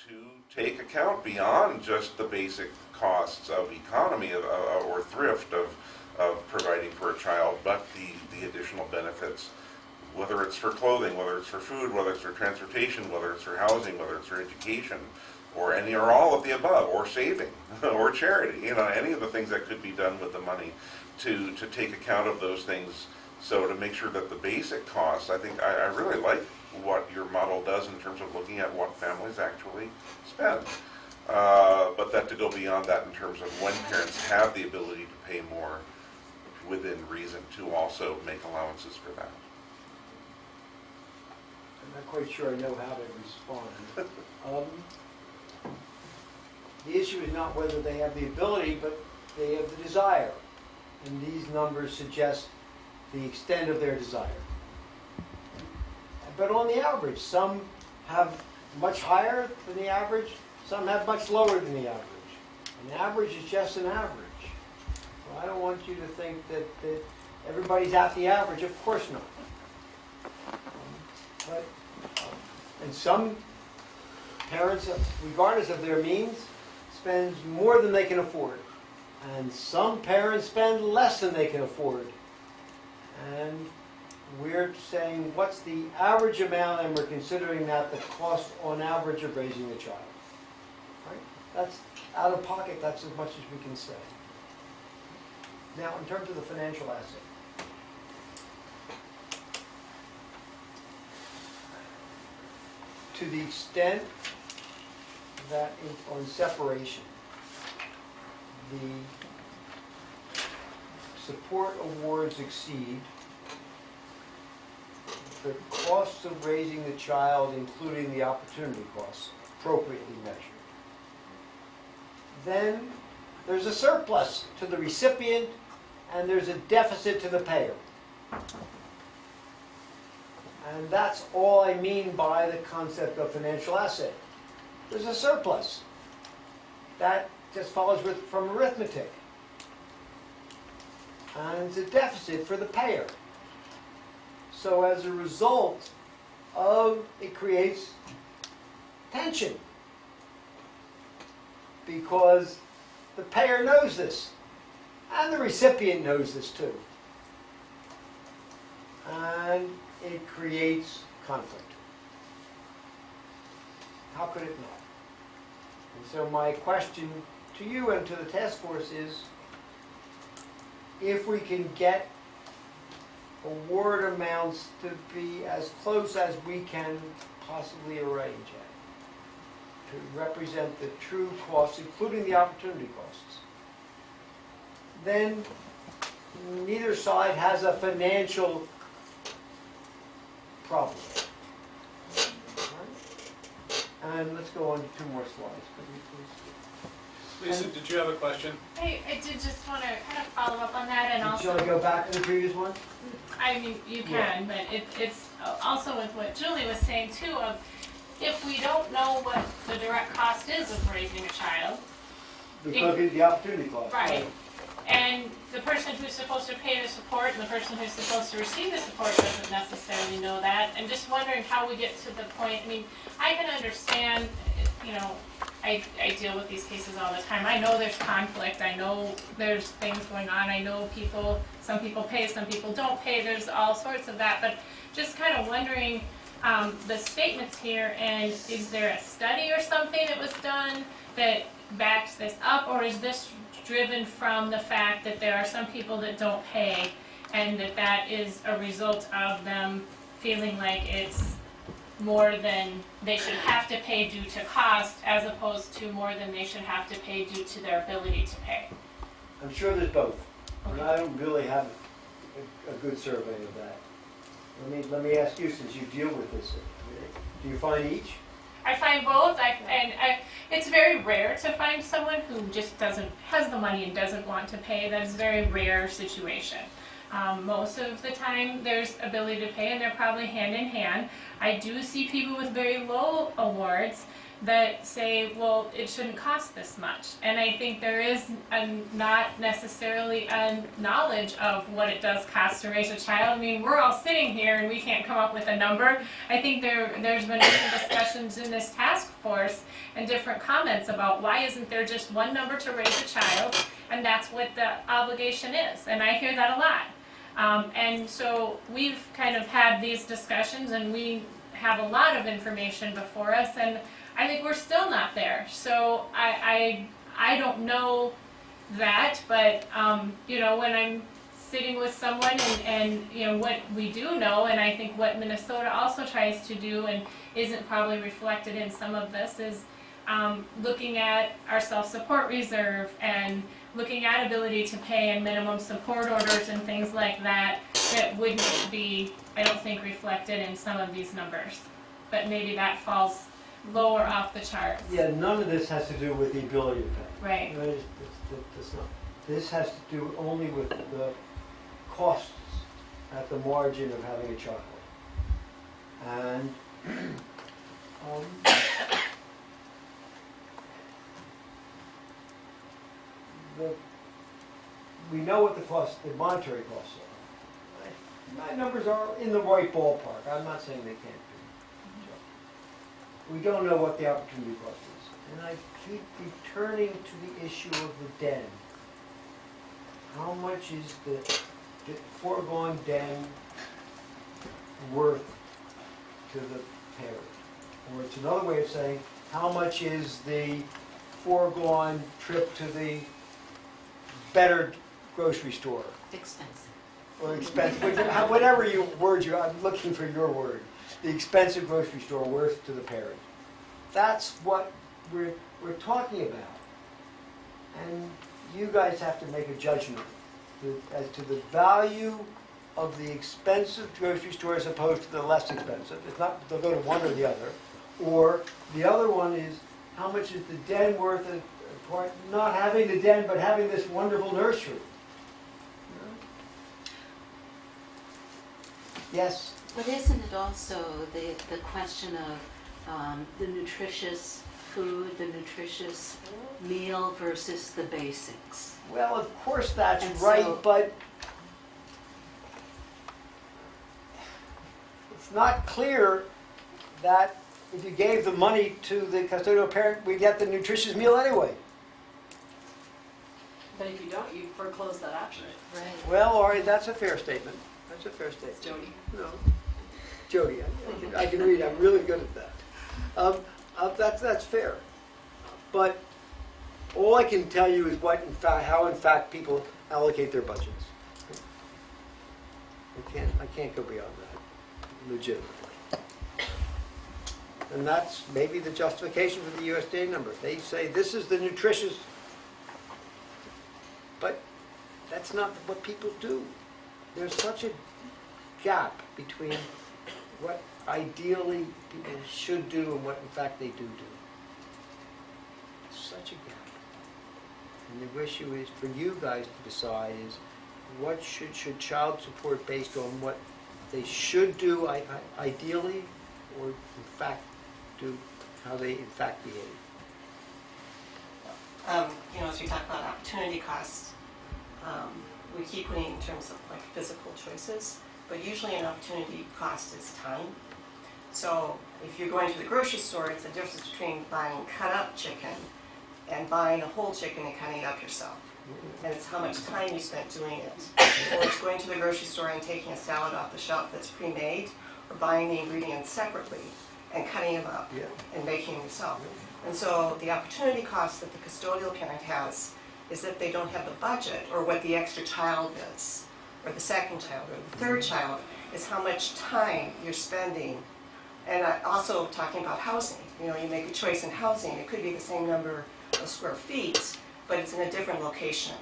to take account beyond just the basic costs of economy or thrift of providing for a child, but the additional benefits, whether it's for clothing, whether it's for food, whether it's for transportation, whether it's for housing, whether it's for education, or any or all of the above, or saving, or charity, any of the things that could be done with the money to take account of those things. So to make sure that the basic costs, I think I really like what your model does in terms of looking at what families actually spend. But that to go beyond that in terms of when parents have the ability to pay more within reason to also make allowances for that. I'm not quite sure I know how to respond. The issue is not whether they have the ability, but they have the desire. And these numbers suggest the extent of their desire. But on the average, some have much higher than the average, some have much lower than the average. An average is just an average. Well, I don't want you to think that everybody's at the average. Of course not. And some parents, regardless of their means, spend more than they can afford. And some parents spend less than they can afford. And we're saying, what's the average amount, and we're considering that the cost on average of raising a child. Right? That's out of pocket, that's as much as we can say. Now, in terms of the financial asset. To the extent that on separation, the support awards exceed the costs of raising the child, including the opportunity costs, appropriately measured. Then there's a surplus to the recipient and there's a deficit to the payer. And that's all I mean by the concept of financial asset. There's a surplus. That just follows from arithmetic. And it's a deficit for the payer. So as a result it creates tension. Because the payer knows this. And the recipient knows this too. And it creates conflict. How could it not? And so my question to you and to the task force is, if we can get award amounts to be as close as we can possibly arrange at, to represent the true costs, including the opportunity costs, then neither side has a financial problem. Right? And let's go on to 2 more slides. Could we please? Lisa, did you have a question? I did just want to kind of follow up on that, and also. Shall I go back to the previous one? I mean, you can, but it's also with what Julie was saying too. Of if we don't know what the direct cost is of raising a child, We look at the opportunity cost. right? And the person who's supposed to pay the support and the person who's supposed to receive the support doesn't necessarily know that. And just wondering how we get to the point. I mean, I can understand, I deal with these cases all the time. I know there's conflict. I know there's things going on. I know some people pay, some people don't pay. There's all sorts of that. But just kind of wondering the statements here, and is there a study or something that was done that backs this up, or is this driven from the fact that there are some people that don't pay, and that is a result of them feeling like it's more than they should have to pay due to cost, as opposed to more than they should have to pay due to their ability to pay? I'm sure there's both. And Okay. I don't really have a good survey of that. Let me ask you, since you deal with this, do you find each? I find both, it's very rare to find someone who just has the money and doesn't want to pay. That's a very rare situation. Most of the time there's ability to pay, and they're probably hand in hand. I do see people with very low awards that say, well, it shouldn't cost this much. And I think there is not necessarily a knowledge of what it does cost to raise a child. I mean, we're all sitting here and we can't come up with a number. I think there's been different discussions in this task force and different comments about why isn't there just one number to raise a child, and that's what the obligation is. And I hear that a lot. And so we've kind of had these discussions, and we have a lot of information before us, and I think we're still not there. So I don't know that, but you know, when I'm sitting with someone and you know what we do know, and I think what Minnesota also tries to do and isn't probably reflected in some of this is looking at our self-support reserve and looking at ability to pay and minimum support orders and things like that that wouldn't be, I don't think, reflected in some of these numbers. But maybe that falls lower off the charts. Yeah, none of this has to do with the ability to pay. Right. That's not. This has to do only with the costs at the margin of having a child. And we know what the monetary costs are. My numbers are in the right ballpark. I'm not saying they can't be. We don't know what the opportunity cost is. And I keep returning to the issue of the den. How much is the foregone den worth to the parent? Or it's another way of saying, how much is the foregone trip to the better grocery store? Expensive. Or expensive, whatever I'm looking for your word. The expensive grocery store worth to the parent. That's what we're talking about. And you guys have to make a judgment as to the value of the expensive grocery store as opposed to the less expensive. It's not, they'll go to one or the other. Or the other one is, how much is the den worth not having the den, but having this wonderful nursery? Yes? But isn't it also the question of the nutritious food, the nutritious meal versus the basics? Well, of course that's And right, so- but it's not clear that if you gave the money to the custodial parent, we'd get the nutritious meal anyway. But if you don't, you foreclose that option. Right. Well, Ari, that's a fair statement. That's a fair statement. Jody. No. Jody, I can read. I'm really good at that. That's fair. But all I can tell you is how in fact people allocate their budgets. I can't go beyond that, legitimately. And that's maybe the justification for the USDA number. They say this is the nutritious, but that's not what people do. There's such a gap between what ideally people should do and what in fact they do. Such a gap. And the issue is for you guys to decide is what should child support based on what they should do ideally, or in fact do how they in fact behave. As we talk about opportunity costs, we keep putting in terms of like physical choices, but usually an opportunity cost is time. So if you're going to the grocery store, it's the difference between buying cut up chicken and buying a whole chicken and cutting it up yourself. And it's how much time you spent doing it. Or it's going to the grocery store and taking a salad off the shelf that's pre-made, or buying the ingredients separately and cutting them up and making them yourself. And so the opportunity cost that the custodial parent has is that they don't have the budget, or what the extra child is, or the second child, or the third child, is how much time you're spending. And also talking about housing. You make a choice in housing. It could be the same number of square feet, but it's in a different location.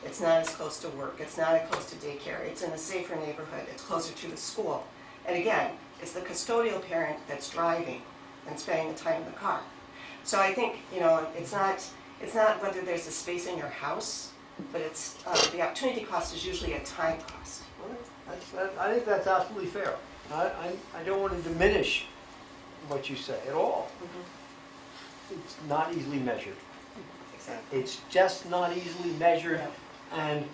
It's not as close to work. It's not as close to daycare. It's in a safer neighborhood. It's closer to the school. And again, it's the custodial parent that's driving and spending the time in the car. So I think, it's not whether there's a space in your house, but it's the opportunity cost is usually a time cost. I think that's absolutely fair. I don't want to diminish what you say at all. it's not easily measured. Exactly. It's just not easily measured, and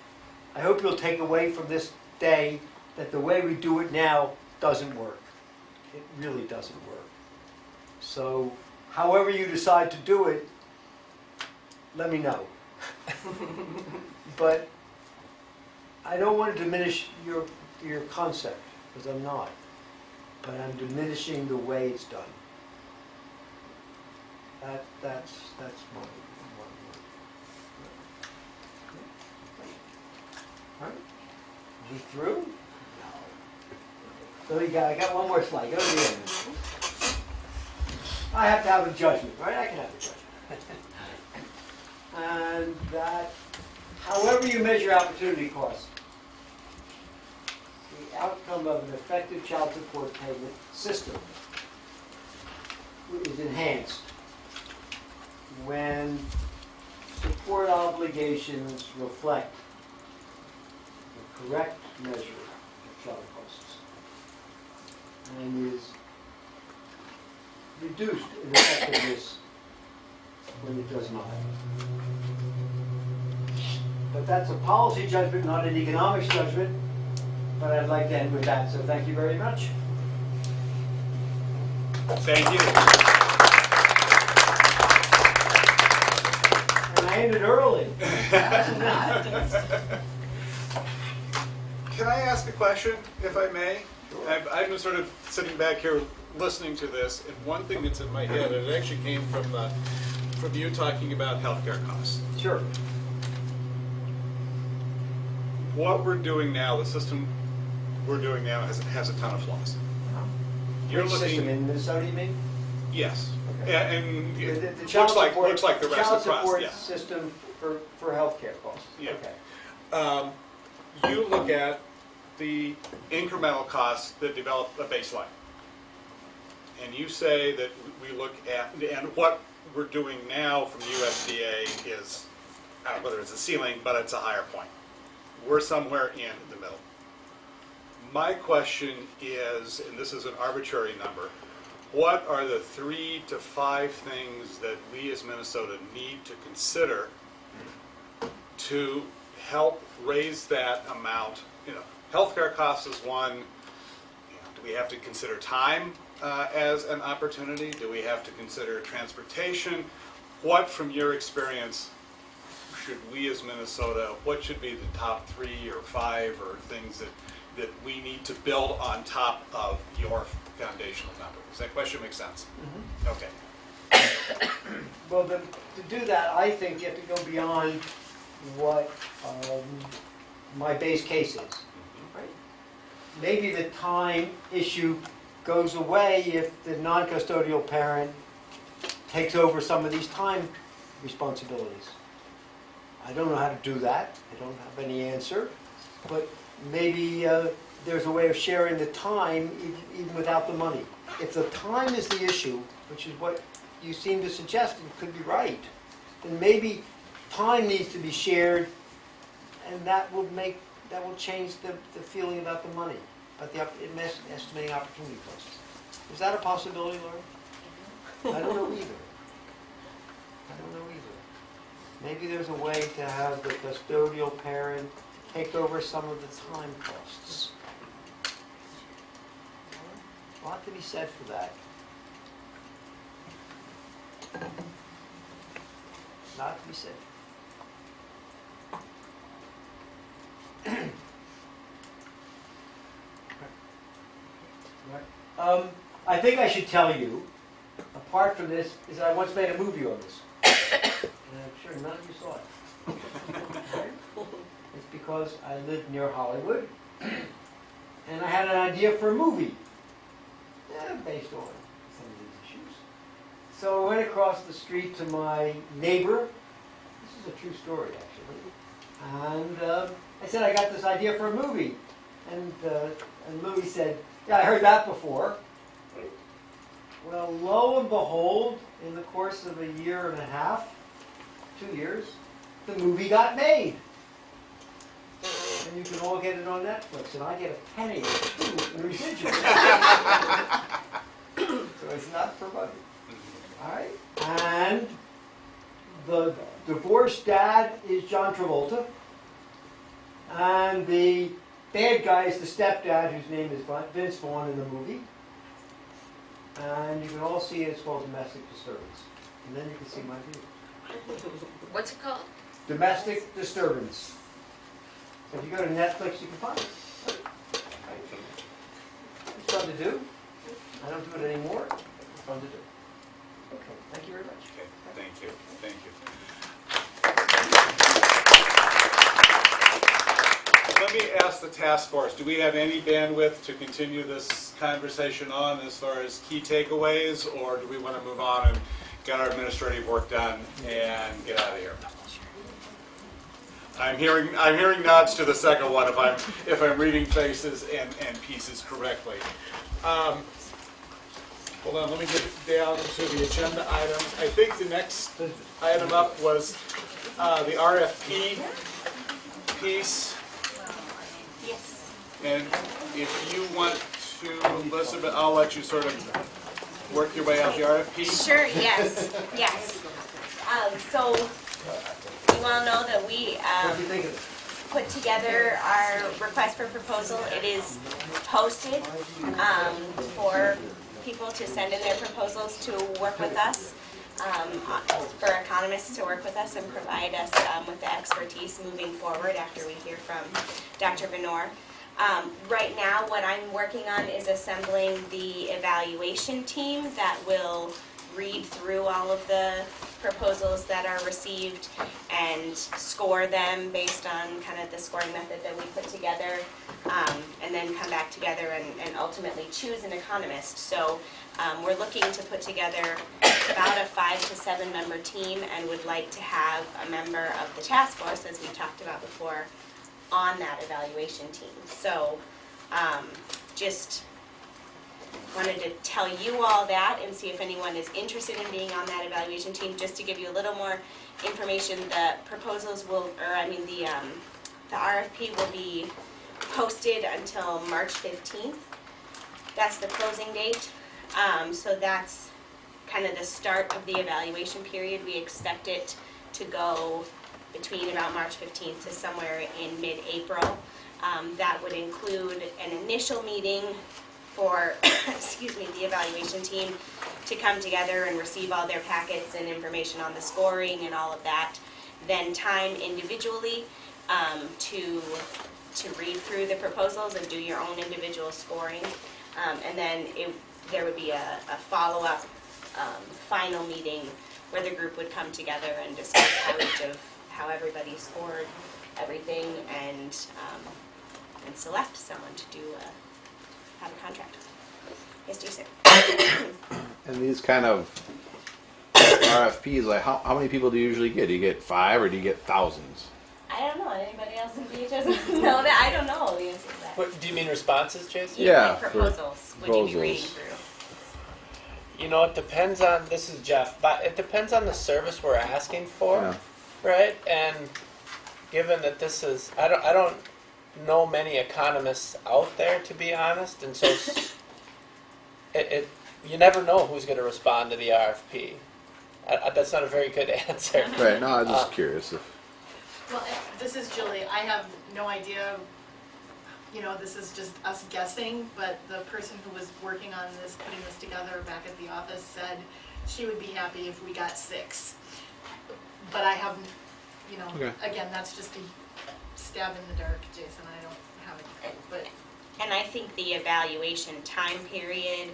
I hope you'll take away from this day that the way we do it now doesn't work. It really doesn't work. So, however you decide to do it, let me know. But I don't want to diminish your concept, because I'm not. But I'm diminishing the way it's done. That's my word. All right, we through? No. So I got one more slide, go to the end. I have to have a judgment, right? I can have a judgment. And that, however you measure opportunity cost, the outcome of an effective child support payment system is enhanced when support obligations reflect the correct measure of child costs and is reduced in effectiveness when it does not. But that's a policy judgment, not an economics judgment. But I'd like to end with that, so thank you very much. Thank you. And I ended early. Can I ask a question, if I may? Sure. I've been sort of sitting back here listening to this, and one thing that's in my head, and it actually came from you talking about healthcare costs. Sure. What we're doing now, the system we're doing now has a ton of flaws. You're Which looking, system, in Minnesota, you mean? yes, Okay. yeah, and The it child looks like support- looks like the rest child of the cost. support Yeah. system for healthcare costs. Yeah. Okay. You look at the incremental costs that develop a baseline. And you say that we look at, and what we're doing now from USDA is, I don't know whether it's a ceiling, but it's a higher point. We're somewhere in the middle. My question is, and this is an arbitrary number, what are the 3 to 5 things that we as Minnesota need to consider to help raise that amount? You know, healthcare costs is one. You know, do we have to consider time as an opportunity? Do we have to consider transportation? What, from your experience, should we as Minnesota, what should be the top 3 or 5 or things that we need to build on top of your foundational number? Does that question make sense? Mhm. Okay. Well, to do that, I think you have to go beyond what my base case is. Right? Maybe the time issue goes away if the non-custodial parent takes over some of these time responsibilities. I don't know how to do that. I don't have any answer. But maybe there's a way of sharing the time even without the money. If the time is the issue, which is what you seem to suggest, and could be right, then maybe time needs to be shared, and that will change the feeling about the money, about the estimating opportunity costs. Is that a possibility, Laura? I don't know either. I don't know either. Maybe there's a way to have the custodial parent take over some of the time costs. A lot to be said for that. A lot to be said. I think I should tell you, apart from this, is I once made a movie on this. And I'm sure none of you saw it. It's because I lived near Hollywood, and I had an idea for a movie based on some of these issues. So I went across the street to my neighbor. This is a true story, actually. And I said, I got this idea for a movie. And Louis said, yeah, I heard that before. Well, lo and behold, in the course of a year and a half, 2 years, the movie got made. And you can all get it on Netflix, and I get a penny or two in residual. So it's not for money. All right? the divorced dad is John Travolta, and the bad guy is the stepdad, whose name is Vince Vaughn in the movie. And you can all see it's called Domestic Disturbance. And then you can see my view. What's it called? Domestic Disturbance. So if you go to Netflix, you can find it. It's fun to do. I don't do it anymore. It's fun to do. Okay, thank you very much. Okay, thank you, thank you. Let me ask the task force, do we have any bandwidth to continue this conversation on as far as key takeaways, or do we want to move on and get our administrative work done and get out of here? I'm hearing nods to the second one if I'm reading faces and pieces correctly. Hold on, let me get down to the agenda items. I think the next item up was the RFP piece. Yes. And if you want to, Elizabeth, I'll let you sort of work your way out the RFP. Sure, yes, yes. So you all know that we What do you think of it? put together our request for proposal. It is posted for people to send in their proposals to work with us, for economists to work with us and provide us with the expertise moving forward after we hear from Dr. Venor. Right now, what I'm working on is assembling the evaluation team that will read through all of the proposals that are received and score them based on kind of the scoring method that we put together, and then come back together and ultimately choose an economist. So we're looking to put together about a 5 to 7 member team and would like to have a member of the task force, as we talked about before, on that evaluation team. So just wanted to tell you all that and see if anyone is interested in being on that evaluation team. Just to give you a little more information, the proposals will, the RFP will be posted until March 15th. That's the closing date. So that's kind of the start of the evaluation period. We expect it to go between about March 15th to somewhere in mid-April. That would include an initial meeting for, the evaluation team to come together and receive all their packets and information on the scoring and all of that. Then time individually to read through the proposals and do your own individual scoring. And then there would be a follow-up final meeting where the group would come together and discuss how everybody scored everything and select someone to have a contract. Yes, Jason? And these kind of RFPs, like how many people do you usually get? Do you get 5 or do you get thousands? I don't know. Anybody else in BHS know that? I don't know the answer to that. What, do you mean responses, Jason? Yeah, Like proposals. Would you be reading through? You know, it depends on, this is Jeff, but it depends on the service we're asking for, Yeah. right? And given that this is, I don't know many economists out there, to be honest, and so you never know who's going to respond to the RFP. That's not a very good answer. Right, no, I'm just curious if... Well, this is Julie. I have no idea, this is just us guessing, but the person who was working on this, putting this together back at the office said she would be happy if we got 6. But I haven't, Okay. again, that's just a stab in the dark, Jason. I don't have it, but And I think the evaluation time period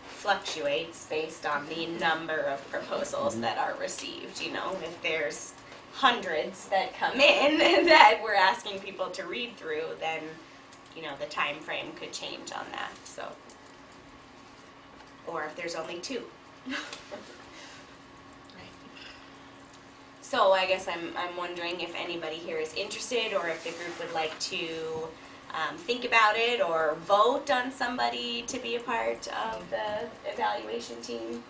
fluctuates based on the number of proposals that are received. If there's hundreds that come in that we're asking people to read through, then the time frame could change on that. So, or if there's only 2. So I guess I'm wondering if anybody here is interested, or if the group would like to think about it or vote on somebody to be a part of the evaluation team.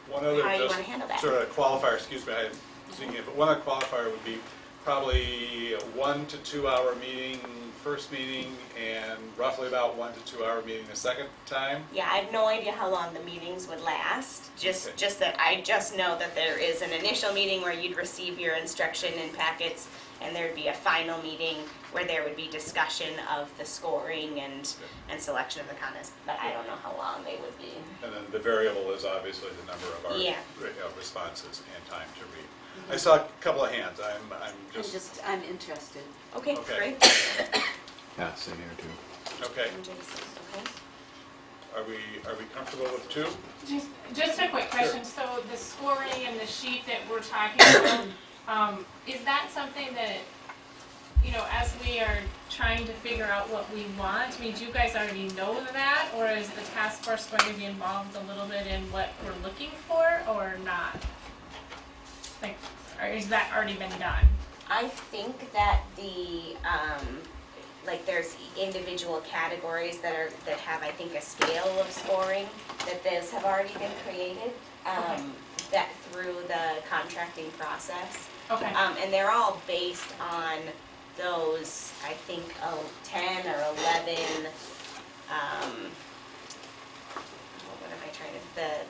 One other How you just wanna handle that? sort of qualifier, excuse me, I'm thinking it, but one other qualifier would be probably a 1 to 2 hour meeting first meeting and roughly about 1 to 2 hour meeting the second time? Yeah, I have no idea how long the meetings would last, Okay. just that I just know that there is an initial meeting where you'd receive your instruction and packets, and there'd be a final meeting where there would be discussion of the scoring and selection of the comments, but I don't know how long they would be. And then the variable is obviously the number of our Yeah. responses and time to read. I saw a couple of hands. I'm interested. Okay, Okay. great. Yeah, same here too. Okay. And Jason, okay. Are we comfortable with 2? Just a quick question, so the scoring and the sheet that we're talking about, is that something that, you know, as we are trying to figure out what we want, I mean, do you guys already know that, or is the task force going to be involved a little bit in what we're looking for, or not? Like, or is that already been done? I think that the, like there's individual categories that have, I think, a scale of scoring, that those have already been created, that through the contracting process. Okay. And they're all based on those, I think, 10 or 11, what am I trying to,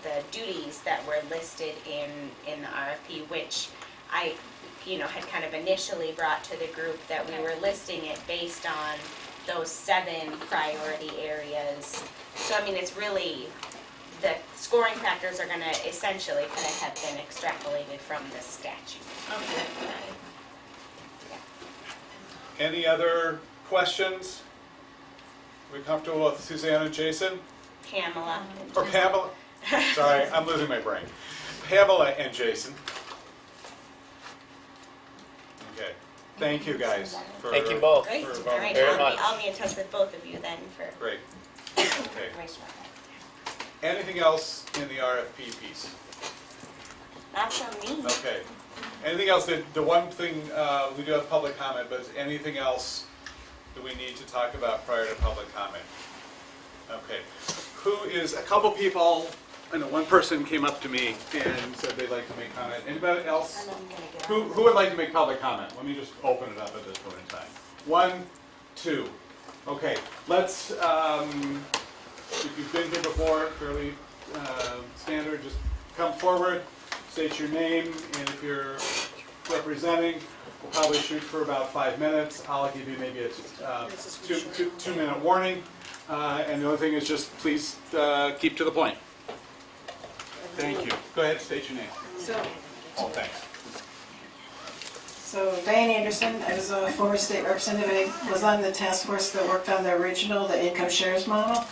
the duties that were listed in the RFP, which I, had kind of initially brought to the group that we were listing it based on those 7 priority areas. So, I mean, it's really, the scoring factors are gonna essentially kind of have been extrapolated from the statute. Okay. Any other questions? We comfortable with Suzanne and Jason? Pamela. Or Pamela? Sorry, I'm losing my brain. Pamela and Jason. Okay. Thank you guys. Thank you both. Great, For all right, very much. I'll be in touch with both of you then for. Great. Okay. Anything else in the RFP piece? Not from me. Okay. Anything else the one thing, we do have public comment, but is anything else that we need to talk about prior to public comment? Okay. A couple people, I know one person came up to me and said they'd like to make comment. Anybody else? And I'm gonna get Who would like to make public comment? Let me just open it up at this point in time. 1, 2. Okay, let's, if you've been here before, fairly standard, just come forward, state your name, and if you're representing, we'll probably shoot for about 5 minutes. I'll give you maybe a 2-minute warning. And the other thing is just please keep to the point. Thank you. Go ahead, state your name. Oh, thanks. So Diane Anderson, I was a former state representative, I was on the task force that worked on the original, the income shares model.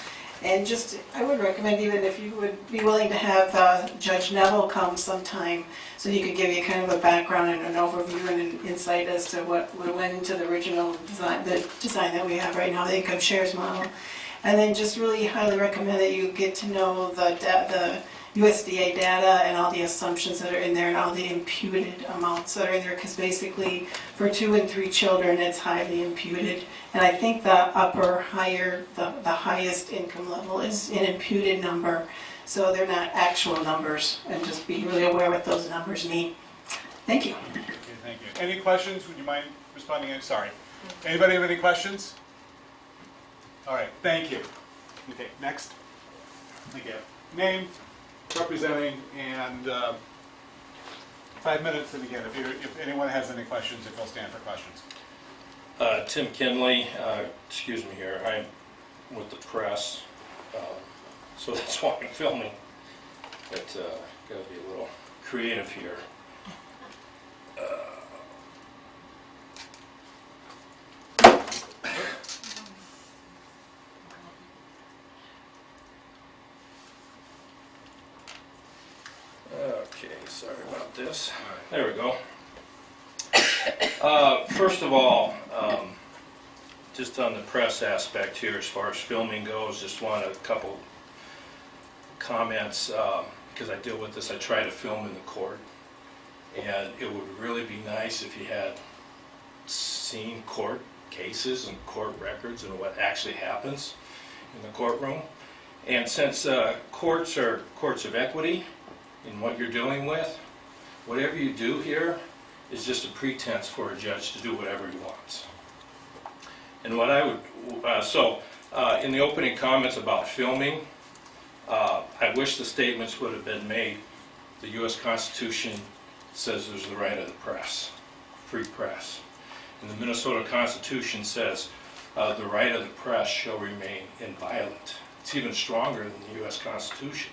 And just, I would recommend even if you would be willing to have Judge Neville come sometime, so he could give you kind of a background and an overview and an insight as to what went into the original design, the design that we have right now, the income shares model. And then just really highly recommend that you get to know the USDA data and all the assumptions that are in there and all the imputed amounts that are in there, because basically for 2 and 3 children it's highly imputed. And I think the the highest income level is an imputed number, so they're not actual numbers, and just be really aware what those numbers mean. Thank you. Okay, thank you. Any questions? Would you mind responding? Sorry. Anybody have any questions? All right, thank you. Okay, next. Thank you. Name, representing, and 5 minutes. And again, if anyone has any questions, if they'll stand for questions. Tim Kinley, excuse me here, I'm with the press, so that's why I'm filming, but gotta be a little creative here. Okay, sorry about this. There we go. First of all, just on the press aspect here, as far as filming goes, just want a couple comments, because I deal with this. I try to film in the court, and it would really be nice if you had seen court cases and court records and what actually happens in the courtroom. And since courts are courts of equity in what you're dealing with, whatever you do here is just a pretense for a judge to do whatever he wants. And what I would, in the opening comments about filming, I wish the statements would have been made. The U.S. Constitution says there's the right of the press, free press. And the Minnesota Constitution says the right of the press shall remain inviolate. It's even stronger than the U.S. Constitution.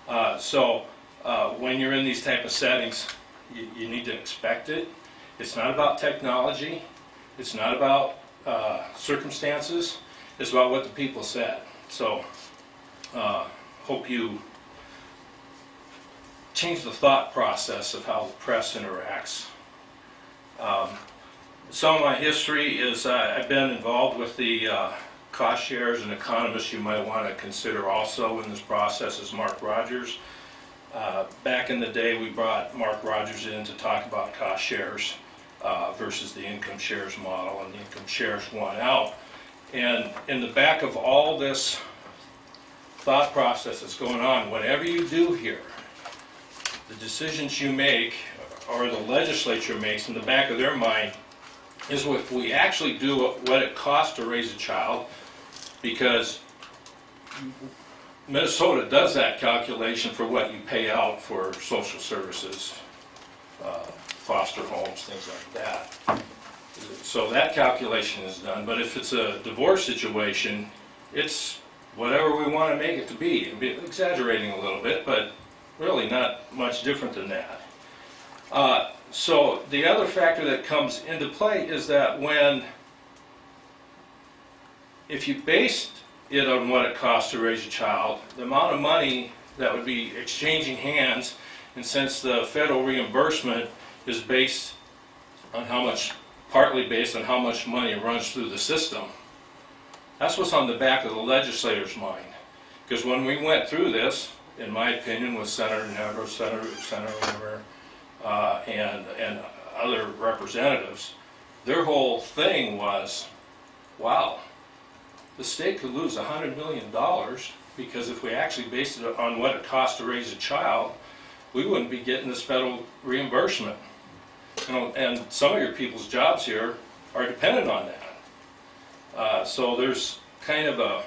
When you're in these type of settings, you need to expect it. It's not about technology. It's not about circumstances. It's about what the people said. So, hope you change the thought process of how the press interacts. Some of my history is I've been involved with the cost shares, and economists you might want to consider also in this process is Mark Rogers. Back in the day, we brought Mark Rogers in to talk about cost shares versus the income shares model, and the income shares won out. And in the back of all this thought process that's going on, whatever you do here, the decisions you make or the legislature makes in the back of their mind is if we actually do what it costs to raise a child, because Minnesota does that calculation for what you pay out for social services, foster homes, things like that. So that calculation is done, but if it's a divorce situation, it's whatever we want to make it to be. I'm exaggerating a little bit, but really not much different than that. So the other factor that comes into play is that if you based it on what it costs to raise a child, the amount of money that would be exchanging hands, and since the federal reimbursement is based on partly based on how much money runs through the system, that's what's on the back of the legislator's mind. Because when we went through this, in my opinion, with Senator Never, Senator Never, and other representatives, their whole thing was, wow, the state could lose $100 million because if we actually based it on what it costs to raise a child, we wouldn't be getting this federal reimbursement. And some of your people's jobs here are dependent on that. So there's kind of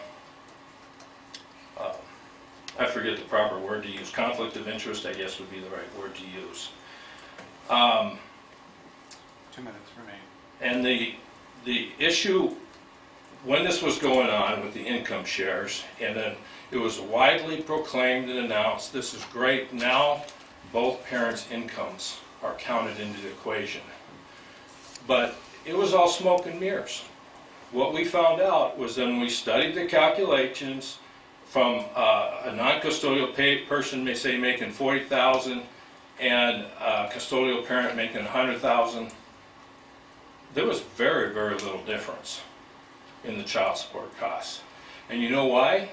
I forget the proper word to use, conflict of interest, I guess would be the right word to use. 2 minutes remain. And the issue, when this was going on with the income shares, and then it was widely proclaimed and announced, this is great, now both parents' incomes are counted into the equation. But it was all smoke and mirrors. What we found out was when we studied the calculations from a non-custodial person may say making $40,000 and a custodial parent making $100,000, there was very, very little difference in the child support costs. And you know why?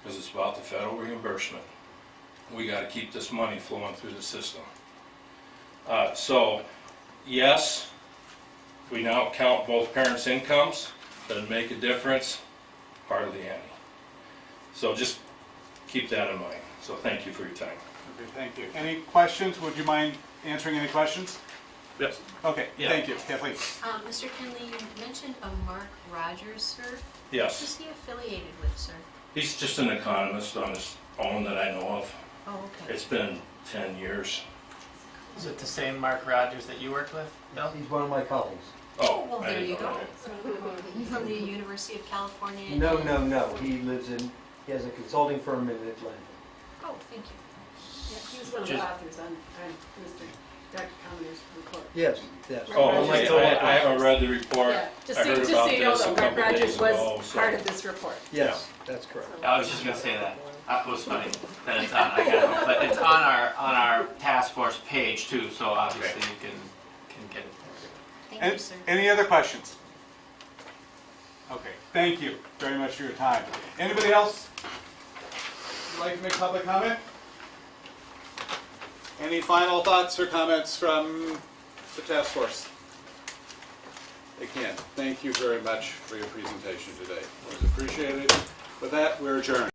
Because it's about the federal reimbursement. We got to keep this money flowing through the system. So, yes, we now count both parents' incomes. Doesn't make a difference, hardly any. So just keep that in mind. So thank you for your time. Okay, thank you. Any questions? Would you mind answering any questions? Yes. Okay, Yeah. thank you. Kathleen? Mr. Kinley, you mentioned a Mark Rogers, sir. Yes. Who's he affiliated with, sir? He's just an economist on his own that I know of. Oh, okay. It's been 10 years. Is it the same Mark Rogers that you worked with, Bill? He's one of my colleagues. Oh, Well, I there didn't you know go. that. From the University of California? No. He has a consulting firm in Atlanta. Oh, thank you. Yeah, he was one of the authors on Mr. Dr. Commoner's report. Yes. Oh, Rogers. okay. I haven't read the report. Yeah, just I so heard just about so you know this a that Mark couple days Rogers ago. was So. part of this report. Yes, that's correct. I was just gonna say that. That was funny. That it's on. I got it. But it's on our task force page too. So obviously you can get it. Thank you, sir. Any other questions? Okay, thank you very much for your time. Anybody else would like to make public comment? Any final thoughts or comments from the task force? Again, thank you very much for your presentation today. It was appreciated. With that, we're adjourned.